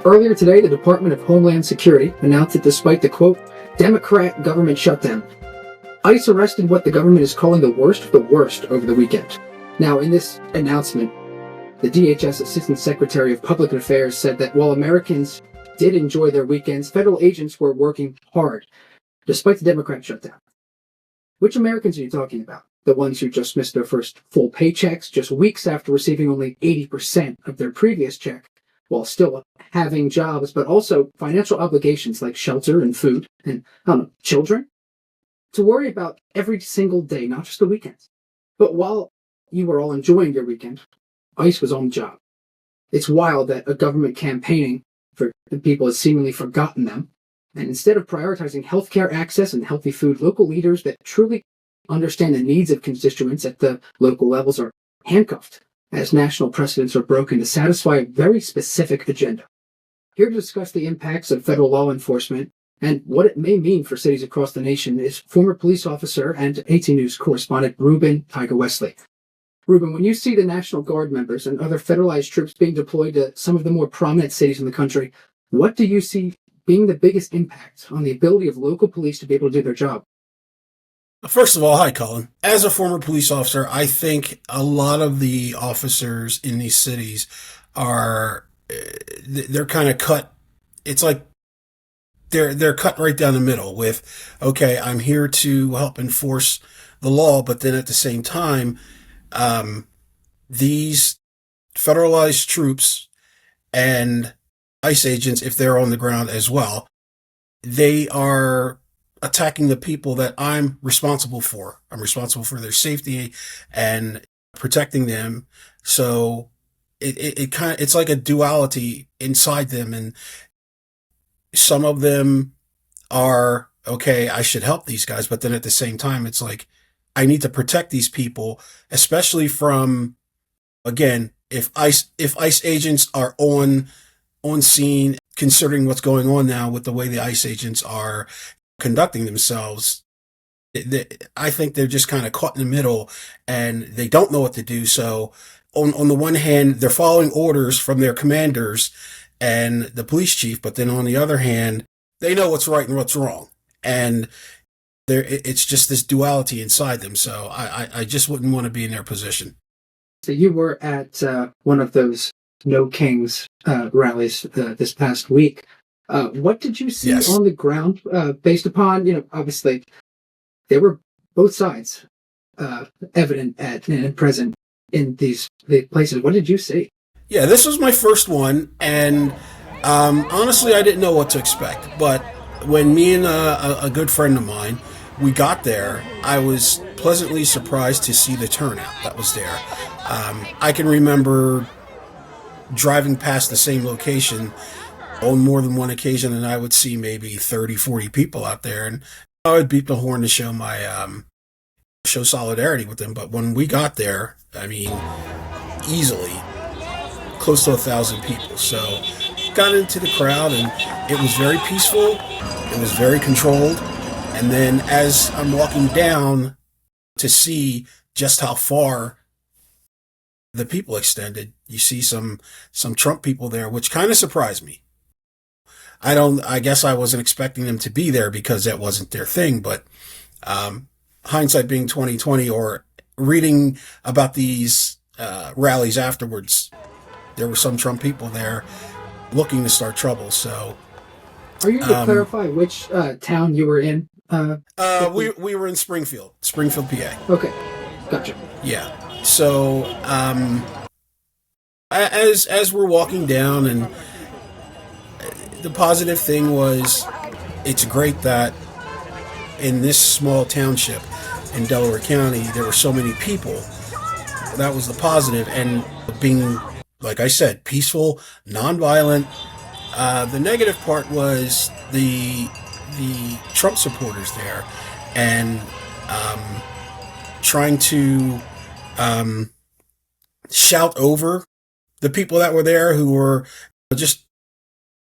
Earlier today, the Department of Homeland Security announced that despite the, quote, Democrat government shutdown, ICE arrested what the government is calling the worst of the worst over the weekend. Now, in this announcement, the DHS Assistant Secretary of Public Affairs said that while Americans did enjoy their weekends, federal agents were working hard, despite the Democrat shutdown. Which Americans are you talking about? The ones who just missed their first full paychecks just weeks after receiving only 80% of their previous check, while still having jobs, but also financial obligations like shelter and food and, children to worry about every single day, not just the weekends. But while you were all enjoying your weekend, ICE was on the job. It's wild that a government campaigning for people has seemingly forgotten them. And instead of prioritizing healthcare access and healthy food, local leaders that truly understand the needs of constituents at the local levels are handcuffed as national precedents are broken to satisfy a very specific agenda. Here to discuss the impacts of federal law enforcement and what it may mean for cities across the nation is former police officer and AT News correspondent Reuban Tiger Wesley. Reuban, when you see the National Guard members and other federalized troops being deployed to some of the more prominent cities in the country, what do you see being the biggest impact on the ability of local police to be able to do their job? First of all, hi, Colin. As a former police officer, I think a lot of the officers in these cities they're kind of cut. It's like they're cut right down the middle with, okay, I'm here to help enforce the law, but then at the same time, these federalized troops and ICE agents, if they're on the ground as well, they are attacking the people that I'm responsible for. I'm responsible for their safety and protecting them. So it's like a duality inside them. And some of them are, okay, I should help these guys. But then at the same time, it's like, I need to protect these people, especially from, again, if ICE agents are on scene, considering what's going on now with the way the ICE agents are conducting themselves, I think they're just kind of caught in the middle and they don't know what to do. So on the one hand, they're following orders from their commanders and the police chief, but then on the other hand, they know what's right and what's wrong. And it's just this duality inside them. So I just wouldn't want to be in their position. So you were at one of those No Kings rallies this past week. What did you see on the ground based upon, obviously there were both sides evident at and present in these places. What did you see? Yeah, this was my first one. And honestly, I didn't know what to expect. But when me and a good friend of mine, we got there, I was pleasantly surprised to see the turnout that was there. I can remember driving past the same location on more than one occasion, and I would see maybe 30, 40 people out there, and I would beat the horn to show my show solidarity with them. But when we got there, I mean, easily close to 1,000 people. So got into the crowd, and it was very peaceful. It was very controlled. And then as I'm walking down to see just how far the people extended, you see some Trump people there, which kind of surprised me. I guess I wasn't expecting them to be there because that wasn't their thing, but hindsight being 2020, or reading about these rallies afterwards, there were some Trump people there looking to start trouble. So are you able to clarify which town you were in? We were in Springfield, PA. Okay, gotcha. Yeah. So as we're walking down, and the positive thing was, it's great that in this small township in Delaware County, there were so many people. That was the positive, and being, like I said, peaceful, nonviolent. The negative part was the Trump supporters there, and trying to shout over the people that were there, who were just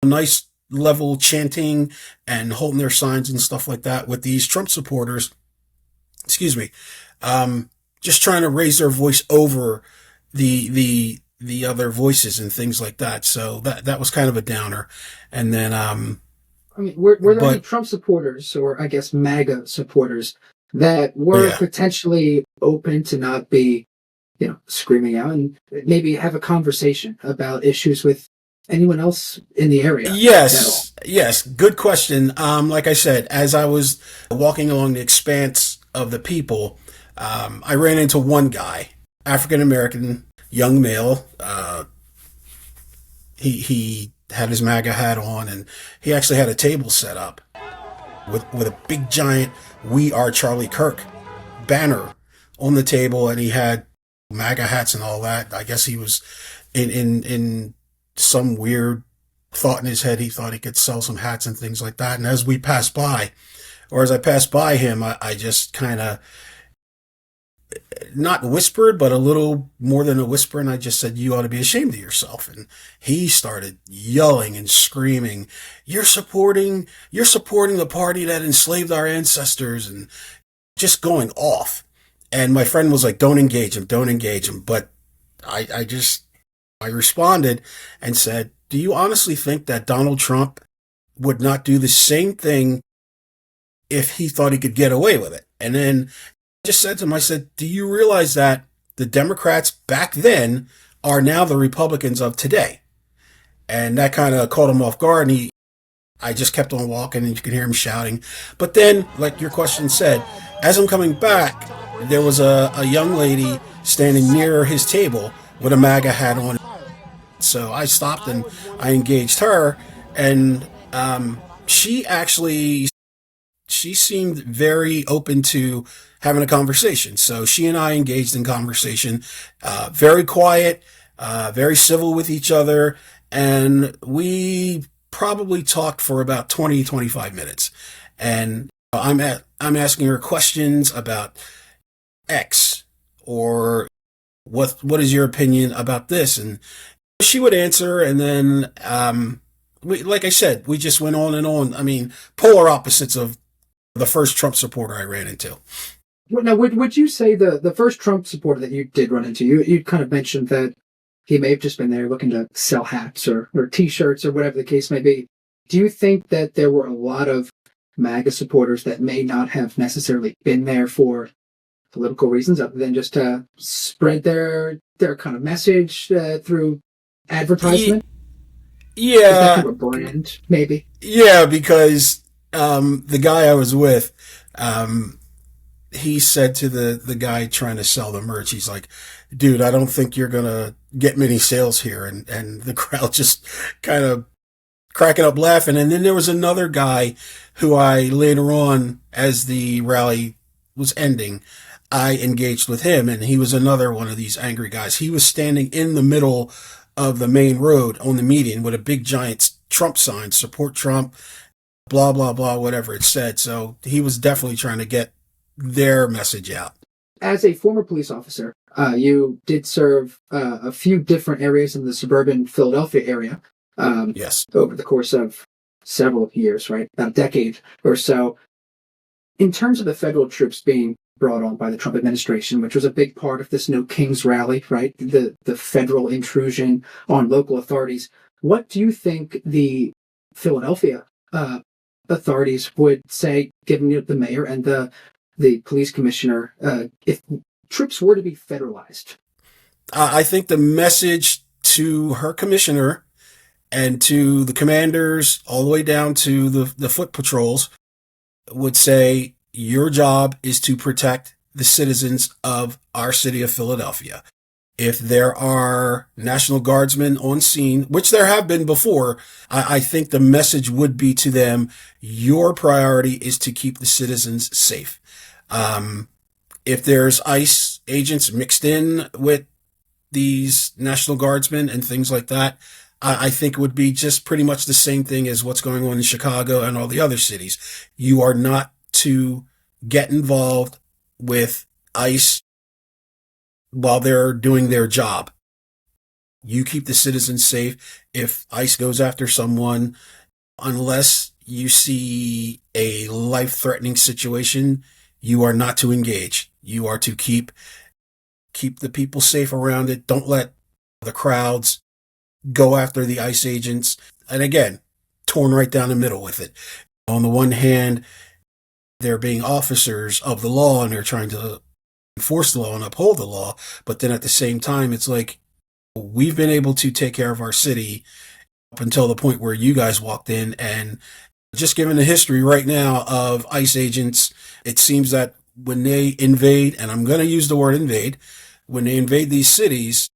a nice level chanting and holding their signs and stuff like that, with these Trump supporters, just trying to raise their voice over the the other voices and things like that. So that was kind of a downer. And then, I mean, were there any but Trump supporters, or I guess MAGA supporters, that were yeah. potentially open to not be, screaming out and maybe have a conversation about issues with anyone else in the area at all? Yes, good question. Like I said, as I was walking along the expanse of the people, I ran into one guy, African American, young male. He had his MAGA hat on, and he actually had a table set up with a big giant "We Are Charlie Kirk" banner on the table, and he had MAGA hats and all that. I guess he was in some weird thought in his head. He thought he could sell some hats and things like that. And as we passed by, or as I passed by him, I just kind of not whispered, but a little more than a whisper, and I just said, "You ought to be ashamed of yourself." And he started yelling and screaming, You're supporting the party that enslaved our ancestors," and just going off. And my friend was like, don't engage him. But I responded and said, "Do you honestly think that Donald Trump would not do the same thing if he thought he could get away with it?" And then I just said to him, I said, "Do you realize that the Democrats back then are now the Republicans of today?" And that kind of caught him off guard. And I just kept on walking, and you could hear him shouting. But then, like your question said, as I'm coming back, there was a young lady standing near his table with a MAGA hat on. So I stopped and I engaged her, and she seemed very open to having a conversation. So she and I engaged in conversation, very quiet, very civil with each other, and we probably talked for about 20, 25 minutes. And I'm asking her questions about X, or what is your opinion about this? And she would answer, and then like I said, we just went on and on. I mean, polar opposites of the first Trump supporter I ran into. Now, would you say the first Trump supporter that you did run into, you kind of mentioned that he may have just been there looking to sell hats or T-shirts or whatever the case may be. Do you think that there were a lot of MAGA supporters that may not have necessarily been there for political reasons other than just to spread their kind of message through advertisement? Yeah. Is that kind of a brand, maybe? Yeah, because the guy I was with, he said to the guy trying to sell the merch, he's like, "Dude, I don't think you're going to get many sales here." And the crowd just kind of cracking up laughing. And then there was another guy who I later on, as the rally was ending, I engaged with him, and he was another one of these angry guys. He was standing in the middle of the main road on the median with a big giant Trump sign, "Support Trump," blah, blah, blah, whatever it said. So he was definitely trying to get their message out. As a former police officer, you did serve a few different areas in the suburban Philadelphia area. Yes. Over the course of several years, right? About a decade or so. In terms of the federal troops being brought on by the Trump administration, which was a big part of this No Kings rally, right? The federal intrusion on local authorities. What do you think the Philadelphia authorities would say, given the mayor and the police commissioner, if troops were to be federalized? I think the message to her commissioner and to the commanders all the way down to the foot patrols would say, your job is to protect the citizens of our city of Philadelphia. If there are National Guardsmen on scene, which there have been before, I think the message would be to them, your priority is to keep the citizens safe. If there's ICE agents mixed in with these National Guardsmen and things like that, I think it would be just pretty much the same thing as what's going on in Chicago and all the other cities. You are not to get involved with ICE while they're doing their job. You keep the citizens safe. If ICE goes after someone, unless you see a life-threatening situation, you are not to engage. You are to keep the people safe around it. Don't let the crowds, go after the ICE agents. And again, torn right down the middle with it. On the one hand, they're being officers of the law and they're trying to enforce the law and uphold the law. But then at the same time, it's like, we've been able to take care of our city up until the point where you guys walked in. And just given the history right now of ICE agents, it seems that when they invade, and I'm going to use the word invade, when they invade these cities,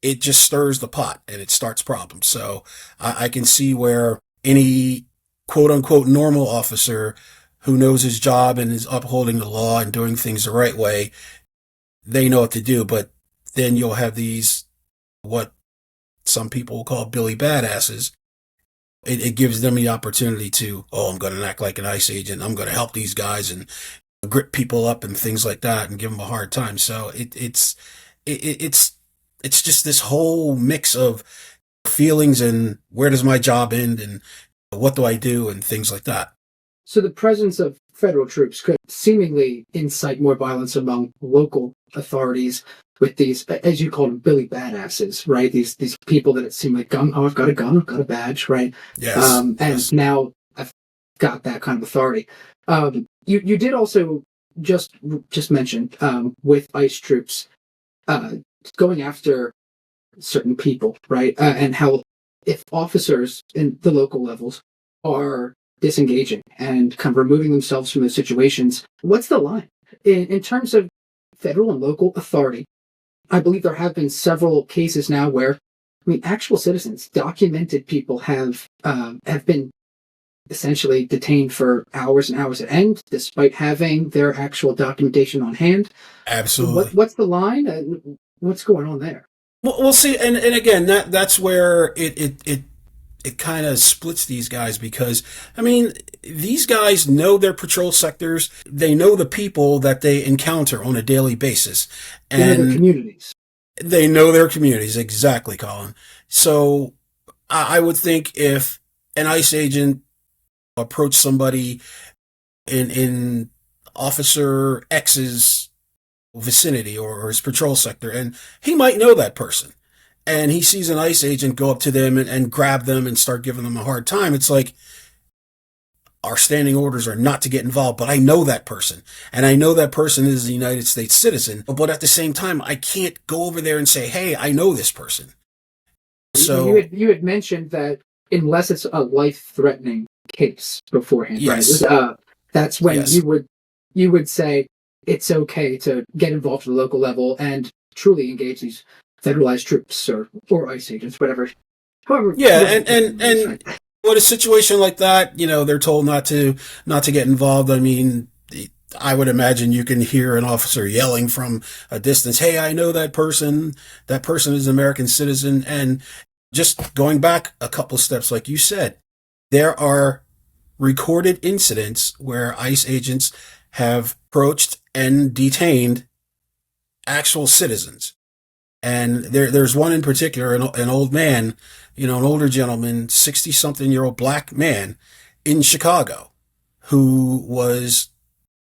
it just stirs the pot and it starts problems. So I can see where any quote unquote normal officer who knows his job and is upholding the law and doing things the right way, they know what to do. But then you'll have these, what some people will call Billy Badasses. It gives them the opportunity to, I'm going to act like an ICE agent. I'm going to help these guys and grip people up and things like that and give them a hard time. So it's just this whole mix of feelings and where does my job end and what do I do and things like that. So the presence of federal troops could seemingly incite more violence among local authorities with these, as you call them, Billy Badasses, right? These people that it seemed like, I've got a gun, I've got a badge, right? Yes. And now I've got that kind of authority. You did also just mention with ICE troops going after certain people, right? And how if officers in the local levels are disengaging and kind of removing themselves from those situations, what's the line? In terms of federal and local authority, I believe there have been several cases now where, actual citizens, documented people have been essentially detained for hours and hours at end, despite having their actual documentation on hand. Absolutely. What's the line? What's going on there? Well, we'll see. And again, that's where it kind of splits these guys because, these guys know their patrol sectors. They know the people that they encounter on a daily basis. And they know their communities. They know their communities. Exactly, Colin. So I would think if an ICE agent approached somebody in Officer X's vicinity or his patrol sector, and he might know that person, and he sees an ICE agent go up to them and grab them and start giving them a hard time, it's like, our standing orders are not to get involved, but I know that person, and I know that person is a United States citizen, but at the same time, I can't go over there and say, hey, I know this person. So you had mentioned that unless it's a life-threatening case beforehand, yes. Right? That's when Yes. you would say it's okay to get involved at the local level and truly engage these federalized troops or ICE agents, whatever. However, yeah, and with a situation like that, they're told not to get involved. I would imagine you can hear an officer yelling from a distance, hey, I know that person. That person is an American citizen. And just going back a couple steps, like you said, there are recorded incidents where ICE agents have approached and detained actual citizens. And there's one in particular, an old man, an older gentleman, 60-something-year-old black man in Chicago who was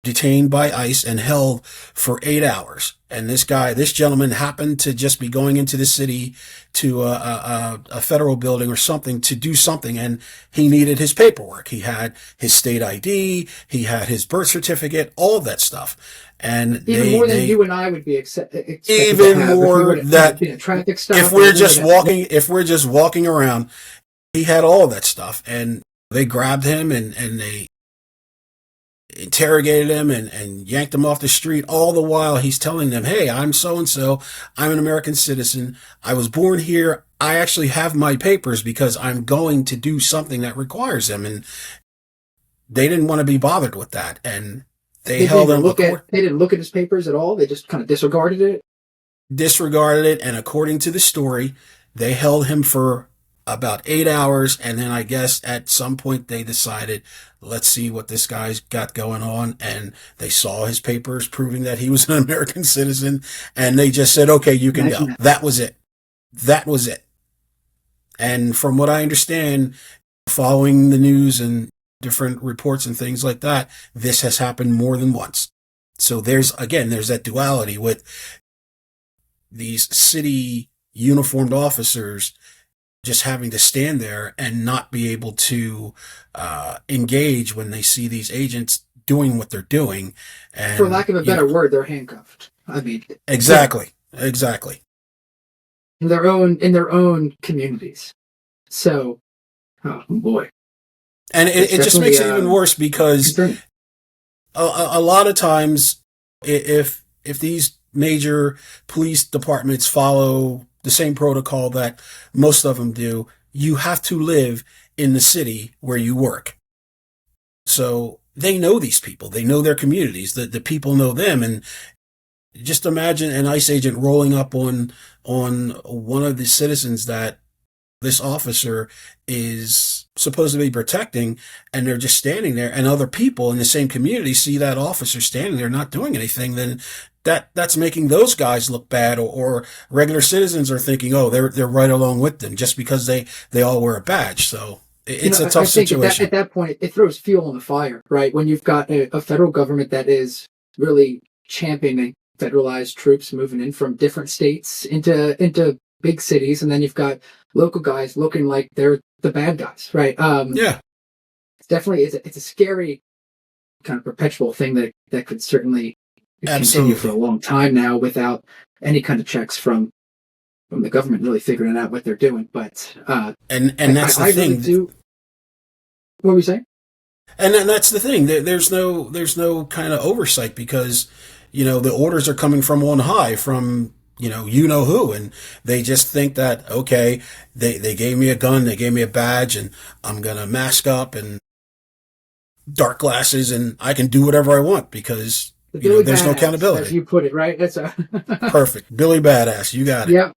detained by ICE and held for 8 hours. And this gentleman happened to just be going into the city to a federal building or something to do something. And he needed his paperwork. He had his state ID. He had his birth certificate, all of that stuff. And even more than you and I would be expected even to have more that a traffic stop. if we're just walking around, he had all of that stuff. And they grabbed him and they interrogated him and yanked him off the street. All the while he's telling them, hey, I'm so-and-so. I'm an American citizen. I was born here. I actually have my papers because I'm going to do something that requires them. And they didn't want to be bothered with that. And they held him. They didn't look at his papers at all. They just kind of disregarded it. And according to the story, they held him for about 8 hours, and then I guess at some point they decided, let's see what this guy's got going on, and they saw his papers proving that he was an American citizen, and they just said, okay, you can go. That was it. And from what I understand, following the news and different reports and things like that, this has happened more than once. So there's that duality with these city uniformed officers just having to stand there and not be able to engage when they see these agents doing what they're doing. And, for lack of a better word, they're handcuffed. I mean, exactly. in their own communities. So, oh boy, and it just makes it even worse because concerning. a lot of times, if these major police departments follow the same protocol that most of them do, you have to live in the city where you work. So they know these people, they know their communities, the people know them. And just imagine an ICE agent rolling up on one of the citizens that this officer is supposed to be protecting, and they're just standing there, and other people in the same community see that officer standing there not doing anything. Then that's making those guys look bad, or regular citizens are thinking, oh, they're right along with them just because they all wear a badge. So it's a tough situation. At that point, it throws fuel on the fire, right? When you've got a federal government that is really championing federalized troops moving in from different states into big cities, and then you've got local guys looking like they're the bad guys, right? Yeah, it's definitely it's a scary kind of perpetual thing that could certainly continue for a long time now without any kind of checks from the government really figuring out what they're doing. But and that's the thing. Really what were we saying? And that's the thing. There's no kind of oversight because the orders are coming from on high, from you know who, and they just think that, okay, they gave me a gun, they gave me a badge, and I'm gonna mask up and dark glasses, and I can do whatever I want because there's no accountability. As you put it, right? That's perfect. Billy Badass, you got it. Yeah.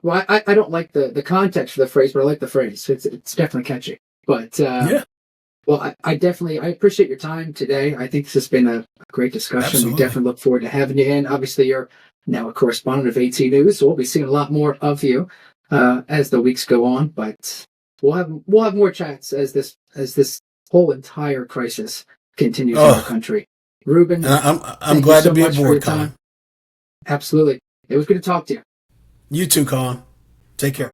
Well, I don't like the context for the phrase, but I like the phrase. It's definitely catchy. But yeah. Well, I appreciate your time today. I think this has been a great discussion. Absolutely. We definitely look forward to having you in. Obviously, you're now a correspondent of AT News, so we'll be seeing a lot more of you as the weeks go on. But we'll have more chats as this whole entire crisis continues in our country. Reuban, I'm glad to be aboard, Colin. Absolutely. It was good to talk to you. You too, Colin. Take care.